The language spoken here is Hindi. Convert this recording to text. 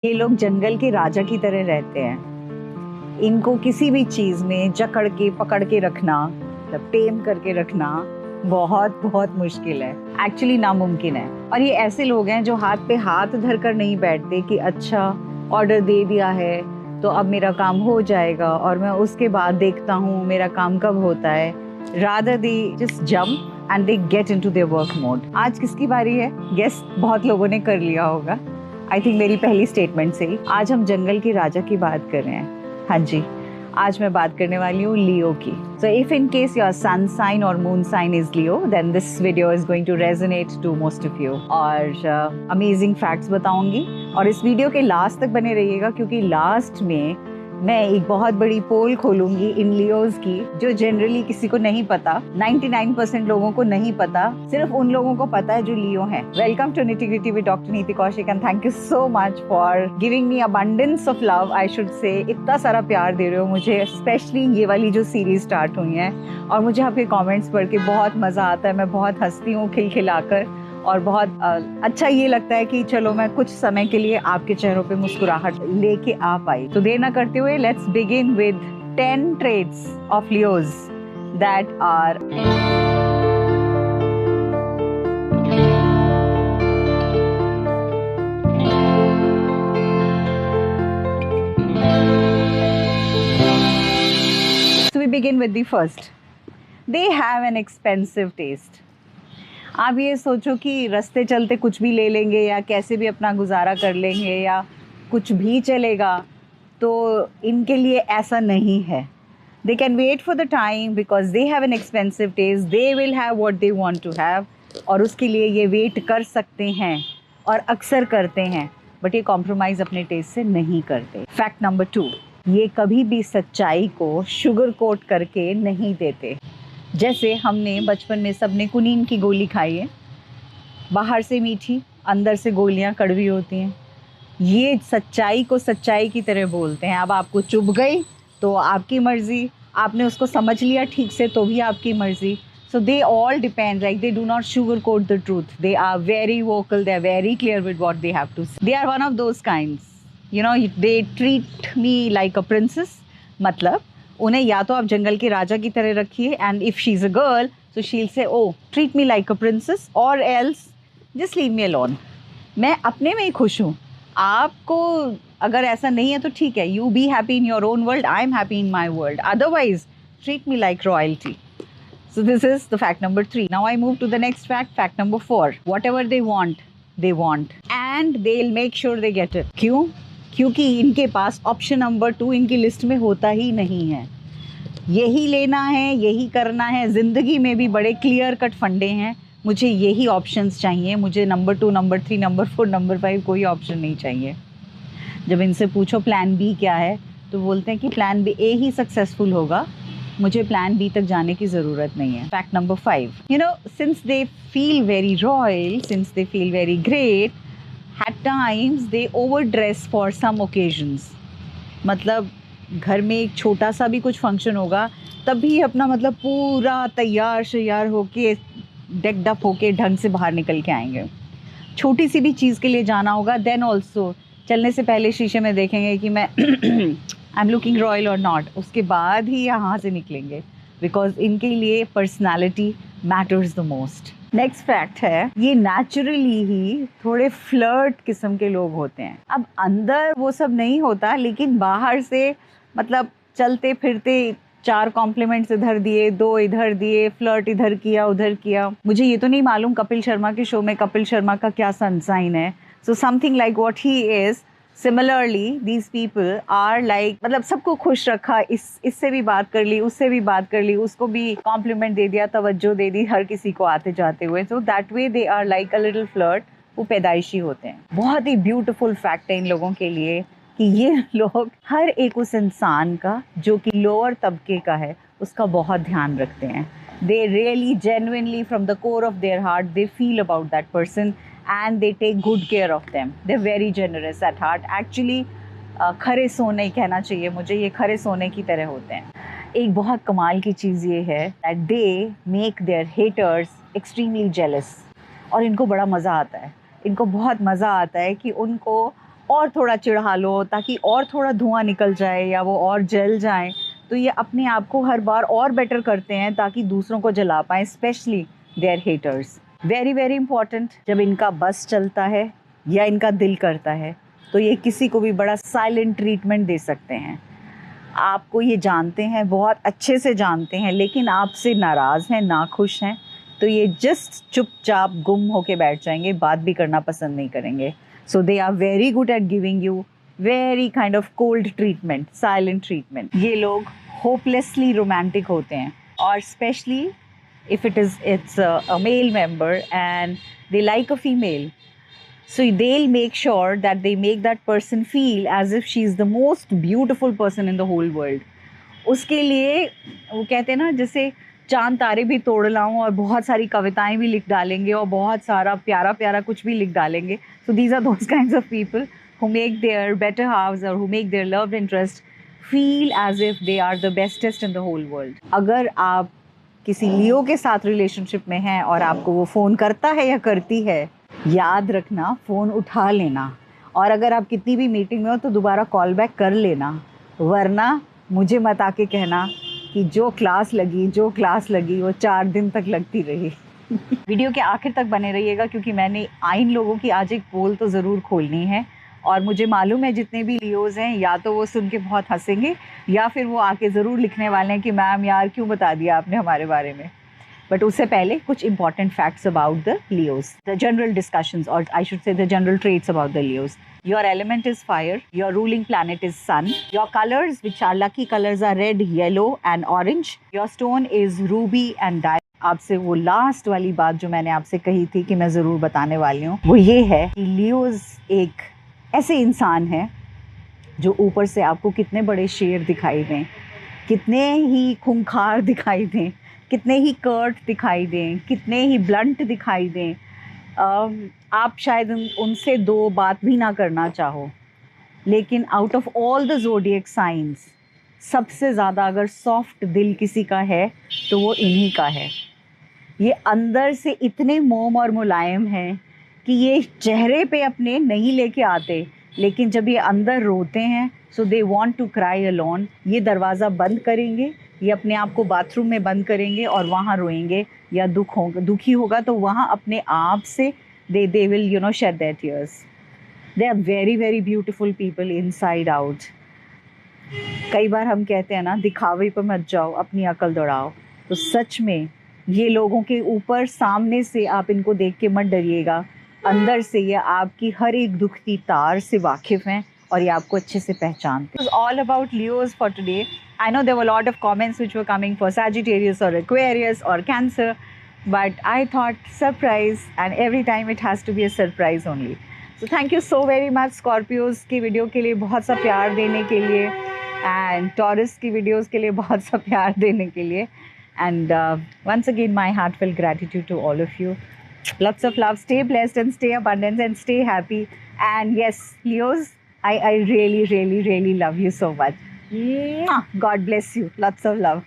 ये लोग जंगल के राजा की तरह रहते हैं। इनको किसी भी चीज में जकड़ के पकड़ के रखना, मतलब टेम करके रखना बहुत बहुत मुश्किल है, एक्चुअली नामुमकिन है। और ये ऐसे लोग हैं जो हाथ पे हाथ धर कर नहीं बैठते कि अच्छा ऑर्डर दे दिया है तो अब मेरा काम हो जाएगा और मैं उसके बाद देखता हूँ मेरा काम कब होता है। Rather they just jump and they get into their work mode. आज किसकी बारी है? गेस बहुत लोगों ने कर लिया होगा, आई थिंक मेरी पहली स्टेटमेंट से ही। आज हम जंगल के राजा की बात कर रहे हैं। हाँ जी, आज मैं बात करने वाली हूँ लियो की। So if in case your sun sign or moon sign is Leo, then this video is going to resonate to most of you। और amazing facts बताऊंगी और इस वीडियो के लास्ट तक बने रहिएगा, क्योंकि लास्ट में मैं एक बहुत बड़ी पोल खोलूंगी इन लियोज की, जो जनरली किसी को नहीं पता। 99% लोगों को नहीं पता, सिर्फ उन लोगों को पता है जो लियो हैं। Welcome to nitty gritty with doctor Niti Kaushik and thank you so much for giving me abundance of love. I should say इतना सारा प्यार दे रहे हो मुझे, स्पेशली ये वाली जो सीरीज स्टार्ट हुई है। और मुझे आपके कॉमेंट्स पढ़ के बहुत मजा आता है, मैं बहुत हंसती हूँ खिलखिलाकर, और बहुत अच्छा ये लगता है कि चलो मैं कुछ समय के लिए आपके चेहरों पे मुस्कुराहट लेके आ पाई। तो देर ना करते हुए let's begin with 10 traits of Leos that are so we begin with the first. They have an expensive taste. आप ये सोचो कि रास्ते चलते कुछ भी ले लेंगे या कैसे भी अपना गुजारा कर लेंगे या कुछ भी चलेगा, तो इनके लिए ऐसा नहीं है। They can wait for the time because they have an expensive taste, they will have what they want to have, और उसके लिए ये वेट कर सकते हैं और अक्सर करते हैं, बट ये कॉम्प्रोमाइज़ अपने टेस्ट से नहीं करते। फैक्ट नंबर 2, ये कभी भी सच्चाई को शुगर कोट करके नहीं देते। जैसे हमने बचपन में सबने कुनीन की गोली खाई है, बाहर से मीठी अंदर से गोलियां कड़वी होती हैं। ये सच्चाई को सच्चाई की तरह बोलते हैं। अब आपको चुभ गई तो आपकी मर्ज़ी, आपने उसको समझ लिया ठीक से तो भी आपकी मर्ज़ी। So they all depend, like they do not sugar coat the truth, they are very vocal, they are very clear with what they have to say. They are one of those kinds, you know, they treat me like a princess. मतलब उन्हें या तो आप जंगल के राजा की तरह रखिए, and if she is a girl so she will say oh treat me like a princess, और else just leave me alone. मैं अपने में ही खुश हूँ, आपको अगर ऐसा नहीं है तो ठीक है, you be happy in your own world, I am happy in my world, otherwise treat me like royalty. So this is the fact number 3. Now I move to the next fact, fact number 4. Whatever they want and they'll make sure they get it. क्यों? क्योंकि इनके पास ऑप्शन नंबर 2 इनकी लिस्ट में होता ही नहीं है। यही लेना है, यही करना है। ज़िंदगी में भी बड़े क्लियर कट फंडे हैं, मुझे यही ऑप्शंस चाहिए, मुझे नंबर 2, नंबर 3, नंबर 4, नंबर 5 कोई ऑप्शन नहीं चाहिए। जब इनसे पूछो प्लान बी क्या है, तो बोलते हैं कि प्लान बी ए ही सक्सेसफुल होगा, मुझे प्लान बी तक जाने की ज़रूरत नहीं है। Fact number 5, you know, since they feel very royal, since they feel very great, at times they overdress for some occasions। मतलब घर में एक छोटा सा भी कुछ फंक्शन होगा तभी अपना मतलब पूरा तैयार श्यार होके डेक्ड अप होके ढंग से बाहर निकल के आएंगे। छोटी सी भी चीज़ के लिए जाना होगा, देन ऑल्सो चलने से पहले शीशे में देखेंगे कि मैं आई एम लुकिंग रॉयल और नॉट, उसके बाद ही यहाँ से निकलेंगे, बिकॉज इनके लिए personality matters the most. Next fact है, ये नेचुरली ही थोड़े फ्लर्ट किस्म के लोग होते हैं। अब अंदर वो सब नहीं होता, लेकिन बाहर से मतलब चलते फिरते 4 कॉम्प्लीमेंट्स इधर दिए, 2 इधर दिए, फ्लर्ट इधर किया उधर किया। मुझे ये तो नहीं मालूम कपिल शर्मा के शो में कपिल शर्मा का क्या सन साइन है, so something like what he is. Similarly these people are like, मतलब सबको खुश रखा, इससे भी बात कर ली, उससे भी बात कर ली, उसको भी कॉम्प्लीमेंट दे दिया, तवज्जो दे दी हर किसी को आते जाते हुए। So that way they are like a little flirt, वो पैदाइशी होते हैं। बहुत ही ब्यूटीफुल फैक्ट है इन लोगों के लिए कि ये लोग हर एक उस इंसान का जो कि लोअर तबके का है उसका बहुत ध्यान रखते हैं। They really genuinely from the core of their heart they feel about that person and they take good care of them. They're very generous at heart. Actually खरे सोने कहना चाहिए मुझे, ये खरे सोने की तरह होते हैं। एक बहुत कमाल की चीज़ ये है that they make their haters extremely jealous, और इनको बड़ा मज़ा आता है, इनको बहुत मज़ा आता है कि उनको और थोड़ा चिढ़ा लो ताकि और थोड़ा धुआं निकल जाए या वो और जल जाएं, तो ये अपने आप को हर बार और बेटर करते हैं ताकि दूसरों को जला पाएं, specially their haters. Very very important, जब इनका बस चलता है या इनका दिल करता है तो ये किसी को भी बड़ा साइलेंट ट्रीटमेंट दे सकते हैं। आपको ये जानते हैं, बहुत अच्छे से जानते हैं, लेकिन आपसे नाराज़ हैं, नाखुश हैं, तो ये जस्ट चुपचाप गुम होके बैठ जाएंगे, बात भी करना पसंद नहीं करेंगे। So they are very good at giving you very kind of cold treatment, silent treatment. ये लोग होपलेसली रोमांटिक होते हैं, और specially if it's a male member and they like a female, so they'll make sure that they make that person feel as if she is the most beautiful person in the whole world. उसके लिए वो कहते हैं ना, जैसे चांद तारे भी तोड़ लाऊं और बहुत सारी कविताएं भी लिख डालेंगे और बहुत सारा प्यारा प्यारा कुछ भी लिख डालेंगे. So these are those kinds of people who make their better halves or who make their loved interest feel as if they are the bestest in the whole world. अगर आप किसी लियो के साथ रिलेशनशिप में हैं और आपको वो फ़ोन करता है या करती है, याद रखना फ़ोन उठा लेना, और अगर आप कितनी भी मीटिंग में हो तो दोबारा कॉल बैक कर लेना, वरना मुझे मत आके कहना कि जो क्लास लगी वो 4 दिन तक लगती रही. वीडियो के आखिर तक बने रहिएगा क्योंकि मैंने इन लोगों की आज एक पोल तो ज़रूर खोलनी है, और मुझे मालूम है जितने भी लियोज़ हैं या तो वो सुन के बहुत हंसेंगे या फिर वो आके ज़रूर लिखने वाले हैं कि मैम यार क्यों बता दिया आपने हमारे बारे में. बट उससे पहले कुछ important facts about the Leos, the general discussions, और I should say the general traits about the Leos. Your element is fire, your ruling planet is sun, your colors which are lucky colors are red, yellow and orange, your stone is ruby and diamond. आपसे वो लास्ट वाली बात जो मैंने आपसे कही थी कि मैं ज़रूर बताने वाली हूँ, वो ये है कि लियोज़ एक ऐसे इंसान है जो ऊपर से आपको कितने बड़े शेर दिखाई दें, कितने ही खूंखार दिखाई दें, कितने ही कर्ट दिखाई दें, कितने ही ब्लंट दिखाई दें, आप शायद उनसे दो बात भी ना करना चाहो, लेकिन out of all the zodiac science सबसे ज़्यादा अगर सॉफ्ट दिल किसी का है तो वो इन्हीं का है. ये अंदर से इतने मोम और मुलायम हैं कि ये चेहरे पे अपने नहीं लेके आते, लेकिन जब ये अंदर रोते हैं so they want to cry alone. ये दरवाज़ा बंद करेंगे, ये अपने आप को बाथरूम में बंद करेंगे और वहाँ रोएंगे, या दुखी होगा तो वहाँ अपने आप से they will shed their tears. They are very very beautiful people inside out. कई बार हम कहते हैं ना, दिखावे पर मत जाओ, अपनी अकल दौड़ाओ. तो सच में ये लोगों के ऊपर सामने से आप इनको देख के मत डरिएगा, अंदर से ये आपकी हर एक दुख की तार से वाकिफ़ हैं और ये आपको अच्छे से पहचानते हैं. All about Leos for today. I know there were lot of comments which were coming for Sagittarius और एक्वेरियस और Cancer, but I thought surprise, and every time it has to be a surprise only. So thank you so very much Scorpios की वीडियो के लिए बहुत सा प्यार देने के लिए, एंड टॉरस की वीडियोज़ के लिए बहुत सा प्यार देने के लिए. And once again, my heartfelt gratitude to all of you. Lots of love. Stay blessed and stay abundant and stay happy. And yes, Leos, I really, really, really love you so much. Mwah! God bless you. Lots of love.